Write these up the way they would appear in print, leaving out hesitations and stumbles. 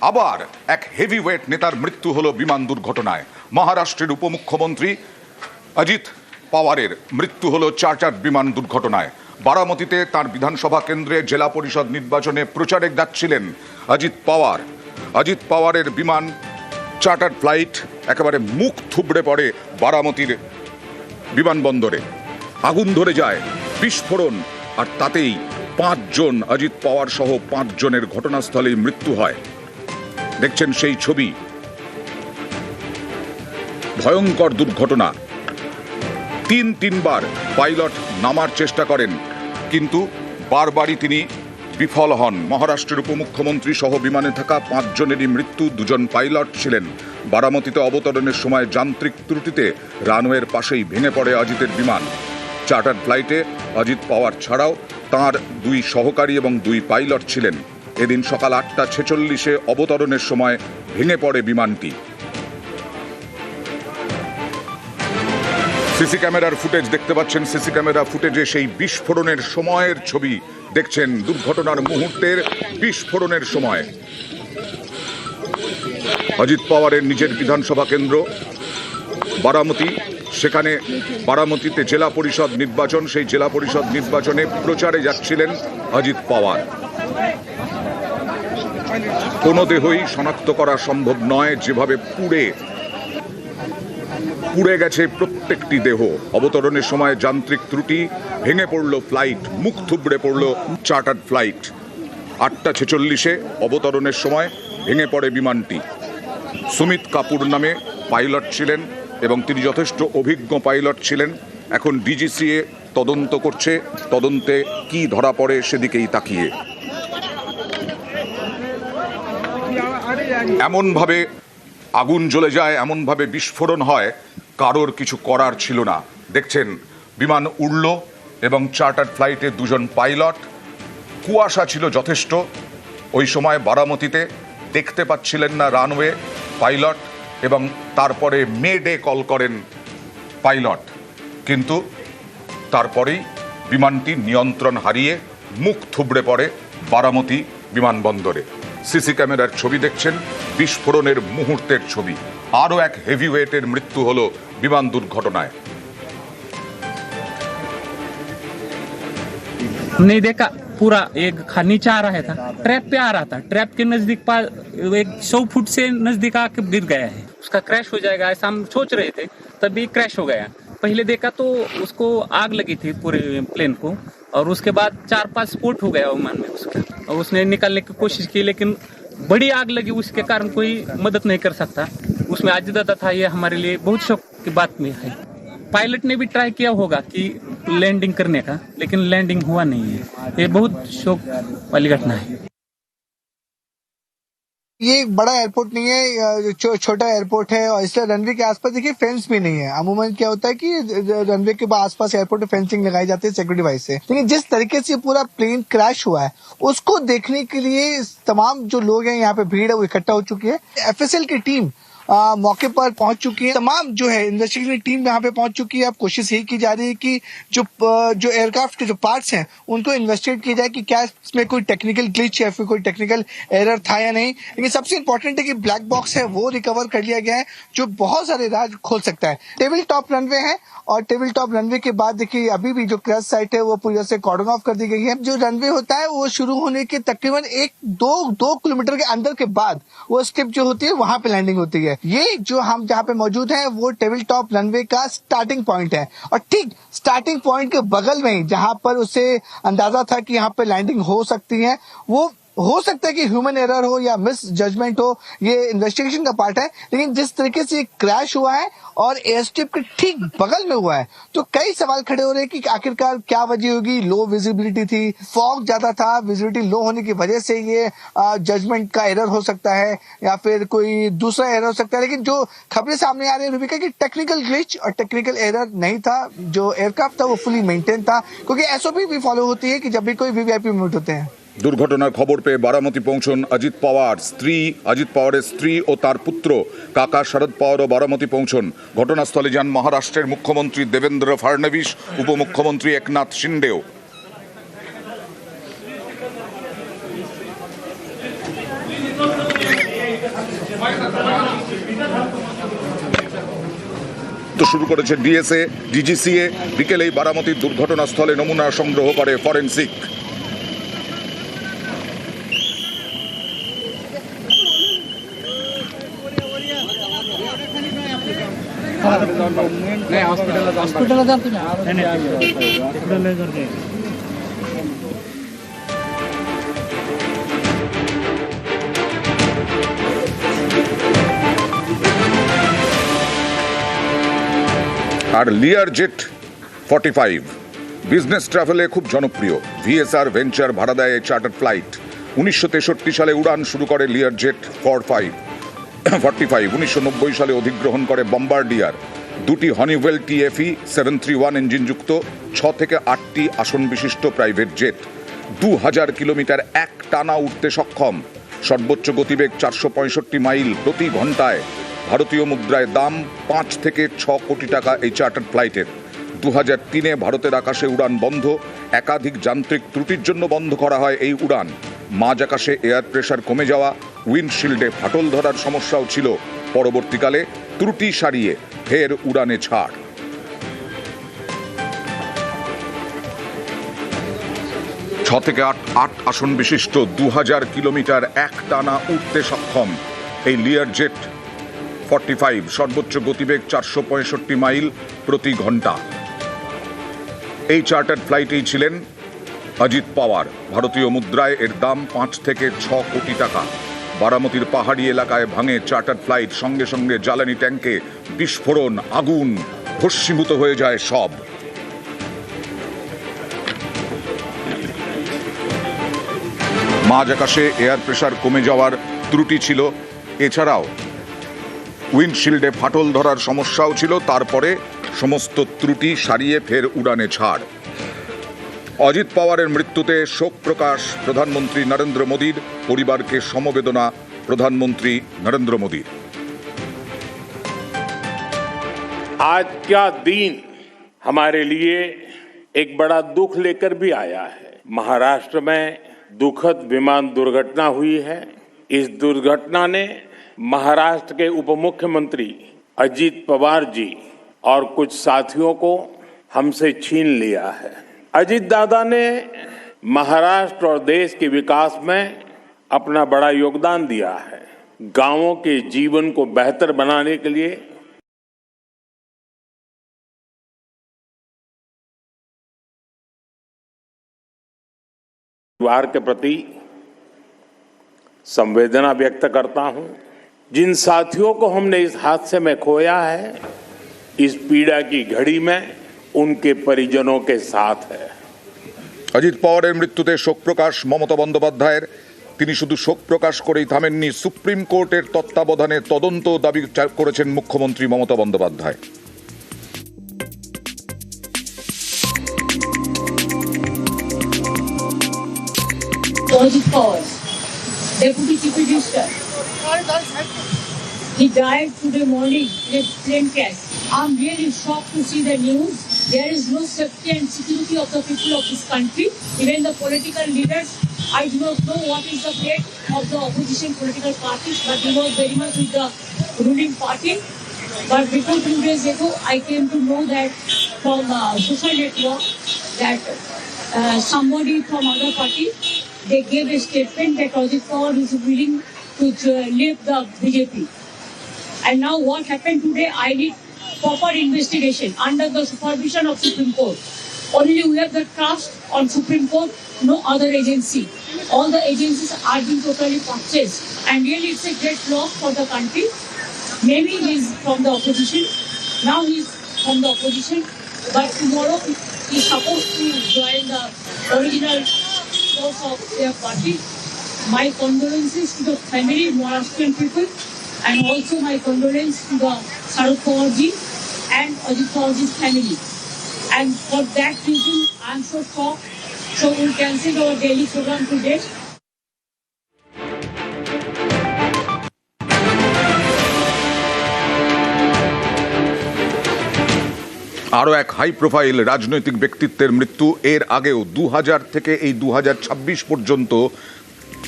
আবার এক হেভিওয়েট নেতার মৃত্যু হলো বিমান দুর্ঘটনায়। মহারাষ্ট্রের উপমুখ্যমন্ত্রী অজিত পাওয়ারের মৃত্যু হলো চার্টার্ড বিমান দুর্ঘটনায়। বারামতিতে তার বিধানসভা কেন্দ্রে জেলা পরিষদ নির্বাচনে প্রচারে যাচ্ছিলেন অজিত পাওয়ারের বিমান চার্টার্ড ফ্লাইট একেবারে মুখ থুবড়ে পড়ে বারামতির বিমানবন্দরে। আগুন ধরে যায়, বিস্ফোরণ, আর তাতেই 5 জন অজিত পাওয়ার সহ 5 জনের ঘটনাস্থলেই মৃত্যু হয়। দেখছেন সেই ছবি। ভয়ঙ্কর দুর্ঘটনা। তিনবার পাইলট নামার চেষ্টা করেন, কিন্তু বারবারই তিনি বিফল হন। মহারাষ্ট্রের উপমুখ্যমন্ত্রী সহ বিমানে থাকা 5 জনেরই মৃত্যু। 2 জন পাইলট ছিলেন। বারামতিতে অবতরণের সময় যান্ত্রিক ত্রুটিতে রানওয়ের পাশেই ভেঙে পড়ে অজিতের বিমান। চার্টার্ড ফ্লাইটে অজিত পাওয়ার ছাড়াও তাঁর 2 সহকারী এবং 2 পাইলট ছিলেন। এদিন সকাল 8:46-এ অবতরণের সময় ভেঙে পড়ে বিমানটি। সিসি ক্যামেরার ফুটেজ দেখতে পাচ্ছেন। সিসি ক্যামেরা ফুটেজে সেই বিস্ফোরণের সময়ের ছবি দেখছেন। দুর্ঘটনার মুহূর্তের বিস্ফোরণের সময়। অজিত পাওয়ারের নিজের বিধানসভা কেন্দ্র বারামতি, সেখানে বারামতিতে জেলা পরিষদ নির্বাচন। সেই জেলা পরিষদ নির্বাচনে প্রচারে যাচ্ছিলেন অজিত পাওয়ার। কোনো দেহই শনাক্ত করা সম্ভব নয়, যেভাবে পুড়ে গেছে প্রত্যেকটি দেহ। অবতরণের সময় যান্ত্রিক ত্রুটি, ভেঙে পড়ল ফ্লাইট, মুখ থুবড়ে পড়ল চার্টার্ড ফ্লাইট। 8:46-এ অবতরণের সময় ভেঙে পড়ে বিমানটি। সুমিত কাপুর নামে পাইলট ছিলেন এবং তিনি যথেষ্ট অভিজ্ঞ পাইলট ছিলেন। এখন ডিজিসিএ তদন্ত করছে। তদন্তে কি ধরা পড়ে সেদিকেই তাকিয়ে। এমনভাবে আগুন জ্বলে যায়, এমনভাবে বিস্ফোরণ হয়, কারোর কিছু করার ছিল না। দেখছেন বিমান উড়ল এবং চার্টার্ড ফ্লাইটে 2 জন পাইলট। কুয়াশা ছিল যথেষ্ট। ওই সময় বারামতিতে দেখতে পাচ্ছিলেন না রানওয়ে পাইলট, এবং তারপরে মেডে কল করেন পাইলট, কিন্তু তারপরেই বিমানটি নিয়ন্ত্রণ হারিয়ে মুখ থুবড়ে পড়ে বারামতি বিমানবন্দরে। সিসি ক্যামেরার ছবি দেখছেন, বিস্ফোরণের মুহূর্তের ছবি। আরও এক হেভিওয়েটের মৃত্যু হলো বিমান দুর্ঘটনায়। नहीं देखा पूरा, एक नीचे आ रहा था, ट्रैप पे आ रहा था, ट्रैप के नजदीक 100 फुट से नजदीक आके गिर गया है। उसका क्रैश हो जाएगा ऐसा हम सोच रहे थे, तभी क्रैश हो गया। पहले देखा तो उसको आग लगी थी पूरे प्लेन को, और उसके बाद 4-5 स्फोट हो गया विमान में उसका, और उसने निकालने की कोशिश की, लेकिन बड़ी आग लगी, उसके कारण कोई मदद नहीं कर सकता। उसमें अजिदादा था, ये हमारे लिए बहुत शौक की बात में है। पायलट ने भी ट्राई किया होगा कि लैंडिंग करने का, लेकिन लैंडिंग हुआ नहीं है। ये बहुत शौक वाली घटना है। ये एक बड़ा एयरपोर्ट नहीं है, छोटा एयरपोर्ट है, और इसलिए रनवे के आसपास देखिए फेंस भी नहीं है। अमूमन क्या होता है कि रनवे के आसपास एयरपोर्ट में फेंसिंग लगाई जाती है सिक्योरिटी वाइज से, लेकिन जिस तरीके से पूरा प्लेन क्रैश हुआ है उसको देखने के लिए तमाम जो लोग हैं यहाँ पे भीड़ है वो इकट्ठा हो चुकी है। एफएसएल की टीम मौके पर पहुंच चुकी है। तमाम जो है इन्वेस्टिगेशन टीम यहाँ पे पहुंच चुकी है। अब कोशिश यही की जा रही है कि जो एयरक्राफ्ट के जो पार्ट्स हैं उनको इन्वेस्टिगेट किया जाए कि क्या इसमें कोई टेक्निकल ग्लिच या फिर कोई टेक्निकल एरर था या नहीं। लेकिन सबसे इंपॉर्टेंट है कि ब्लैक बॉक्स है वो रिकवर कर लिया गया है, जो बहुत सारे राज खोल सकता है। टेबल टॉप रनवे है, और टेबल टॉप रनवे के बाद देखिए अभी भी जो क्रैश साइट है वो पूरी तरह से कॉर्डन ऑफ कर दी गई है। जो रनवे होता है वो शुरू होने के तकरीबन 1-2 किलोमीटर के अंदर के बाद वो स्ट्रिप जो होती है वहां पे लैंडिंग होती है। ये जो हम जहाँ पे मौजूद हैं वो टेबल टॉप रनवे का स्टार्टिंग पॉइंट है, और ठीक स्टार्टिंग पॉइंट के बगल में जहाँ पर उसे अंदाजा था कि यहाँ पे लैंडिंग हो सकती है, वो हो सकता है कि ह्यूमन एरर हो या मिस जजमेंट हो, ये इन्वेस्टिगेशन का पार्ट है। लेकिन जिस तरीके से क्रैश हुआ है और एयर स्ट्रिप के ठीक बगल में हुआ है, तो कई सवाल खड़े हो रहे हैं कि आखिरकार क्या वजह होगी। लो विजिबिलिटी थी, फॉग ज्यादा था, विजिबिलिटी लो होने की वजह से ये जजमेंट का एरर हो सकता है, या फिर कोई दूसरा एरर हो सकता है। लेकिन जो खबरें सामने आ रही है रूबिका की टेक्निकल ग्लिच और टेक्निकल एरर नहीं था, जो एयरक्राफ्ट था वो फुली मेंटेन था, क्योंकि एसओपी भी फॉलो होती है कि जब भी कोई वीवीआईपी मूवमेंट होते हैं। দুর্ঘটনার খবর পেয়ে বারামতি পৌঁছন অজিত পাওয়ারের স্ত্রী ও তার পুত্র কাকা শরদ পাওয়ারও বারামতি পৌঁছন। ঘটনাস্থলে যান মহারাষ্ট্রের মুখ্যমন্ত্রী দেবেন্দ্র ফাড়নবিস, উপমুখ্যমন্ত্রী একনাথ শিন্দেও। শুরু করেছে ডিএসএ, ডিজিসিএ। বিকেলেই বারামতির দুর্ঘটনাস্থলে নমুনা সংগ্রহ করে ফরেনসিক। আর লিয়ার জেট 45 বিজনেস ট্রাভেলে খুব জনপ্রিয়। ভিএসআর ভেঞ্চার ভাড়া দেয় এই চার্টার ফ্লাইট। 1963 সালে উড়ান শুরু করে লিয়ার জেট 45। 1990 সালে অধিগ্রহণ করে বম্বার্ডিয়ার। দুটি হনিওয়েল টিএফই 731 ইঞ্জিনযুক্ত 6 থেকে 8টি আসন বিশিষ্ট প্রাইভেট জেট 2000 কিলোমিটার এক টানা উঠতে সক্ষম। সর্বোচ্চ গতিবেগ 465 মাইল প্রতি ঘন্টায়। ভারতীয় মুদ্রায় দাম 5 থেকে 6 কোটি টাকা এই চার্টার ফ্লাইটের। 2003-এ ভারতের আকাশে উড়ান বন্ধ। একাধিক যান্ত্রিক ত্রুটির জন্য বন্ধ করা হয় এই উড়ান। মাঝ আকাশে এয়ার প্রেশার কমে যাওয়া, উইন্ডশিল্ডে ফাটল ধরার সমস্যাও ছিল। পরবর্তীকালে ত্রুটি সারিয়ে ফের উড়ানে ছাড়। ছ থেকে আট আসন বিশিষ্ট 2000 কিলোমিটার এক টানা উঠতে সক্ষম এই লিয়ার জেট 45। সর্বোচ্চ গতিবেগ 465 মাইল প্রতি ঘন্টা। এই চার্টার ফ্লাইটেই ছিলেন অজিত পাওয়ার। ভারতীয় মুদ্রায় এর দাম 5 থেকে 6 কোটি টাকা। বারামতির পাহাড়ি এলাকায় ভাঙে চার্টার ফ্লাইট। সঙ্গে সঙ্গে জ্বালানি ট্যাঙ্কে বিস্ফোরণ, আগুন, ভস্মীভূত হয়ে যায় সব। মাঝ আকাশে এয়ার প্রেশার কমে যাওয়ার ত্রুটি ছিল। এছাড়াও উইন্ডশিল্ডে ফাটল ধরার সমস্যাও ছিল। তারপরে সমস্ত ত্রুটি সারিয়ে ফের উড়ানে ছাড়। অজিত পাওয়ারের মৃত্যুতে শোক প্রকাশ প্রধানমন্ত্রী নরেন্দ্র মোদীর। পরিবারকে সমবেদনা প্রধানমন্ত্রী নরেন্দ্র মোদীর। आज का दिन हमारे लिए एक बड़ा दुख लेकर भी आया है। महाराष्ट्र में दुखद विमान दुर्घटना हुई है। इस दुर्घटना ने महाराष्ट्र के उप मुख्यमंत्री अजीत पवार जी और कुछ साथियों को हमसे छीन लिया है। अजीत दादा ने महाराष्ट्र और देश के विकास में अपना बड़ा योगदान दिया है। गांवों के जीवन को बेहतर बनाने के लिए परिवार के प्रति संवेदना व्यक्त करता हूं। जिन साथियों को हमने इस हादसे में खोया है, इस पीड़ा की घड़ी में उनके परिजनों के साथ है। অজিত পাওয়ারের মৃত্যুতে শোক প্রকাশ মমতা বন্দ্যোপাধ্যায়ের। তিনি শুধু শোক প্রকাশ করেই থামেননি, সুপ্রিম কোর্টের তত্ত্বাবধানে তদন্ত দাবি করেছেন মুখ্যমন্ত্রী Mamata Bandyopadhyay. Ajit Pawar, Deputy Chief Minister. He died today morning in a plane crash. I'm really shocked to see the news. There is no safety and security of the people of this country. Even the political leaders, I do not know what is the fate of the opposition political parties, but he was very much with the ruling party. But before 2 days ago, I came to know that from social network that somebody from other party, they gave a statement that Ajit Pawar is willing to leave the BJP. And now what happened today, I need proper investigation under the supervision of Supreme Court. Only we have the trust on Supreme Court, no other agency. All the agencies are being totally purchased. And really it's a great loss for the country. Maybe he's from the opposition. Now he's from the opposition. But tomorrow he's supposed to join the original force of their party. My condolences to the family, Maharashtrian people, and also my condolence to the Sharad Pawar ji and Ajit Pawar ji's family. And for that reason, I'm so shocked. So we'll cancel our daily program today. আরও এক high profile রাজনৈতিক ব্যক্তিত্বের মৃত্যু। এর আগেও 2000 থেকে এই 2026 পর্যন্ত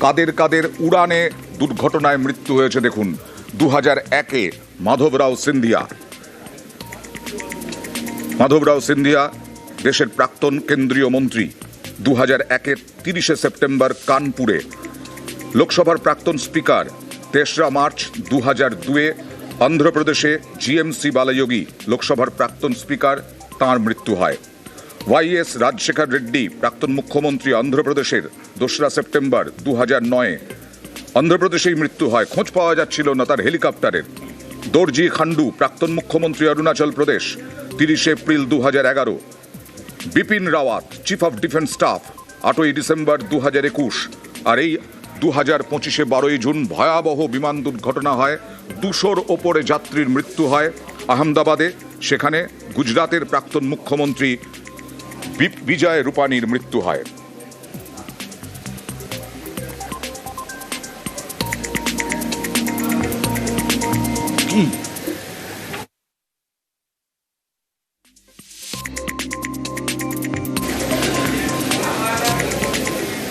কাদের কাদের উড়ানে দুর্ঘটনায় মৃত্যু হয়েছে দেখুন। 2001-এ মাধবরাও সিন্ধিয়া, মাধবরাও সিন্ধিয়া দেশের প্রাক্তন কেন্দ্রীয় মন্ত্রী 2001-এর 30শে সেপ্টেম্বর কানপুরে। লোকসভার প্রাক্তন স্পিকার 3রা মার্চ 2002-এ অন্ধ্রপ্রদেশে জিএমসি বালাযোগী লোকসভার প্রাক্তন স্পিকার, তাঁর মৃত্যু হয়। ওয়াইএস রাজশেখর রেড্ডি প্রাক্তন মুখ্যমন্ত্রী অন্ধ্রপ্রদেশের 2রা সেপ্টেম্বর 2009-এ অন্ধ্রপ্রদেশেই মৃত্যু হয়, খোঁজ পাওয়া যাচ্ছিল না তার হেলিকপ্টারের। দর্জি খান্ডু প্রাক্তন মুখ্যমন্ত্রী Arunachal Pradesh 30 April 2011। Bipin Rawat chief of defence staff 8ই ডিসেম্বর 2021। আর এই 2025-এ 12ই জুন ভয়াবহ বিমান দুর্ঘটনা হয়, 200-র ওপরে যাত্রীর মৃত্যু হয় আহমেদাবাদে। সেখানে গুজরাতের প্রাক্তন মুখ্যমন্ত্রী বিজয় রূপানির মৃত্যু হয়।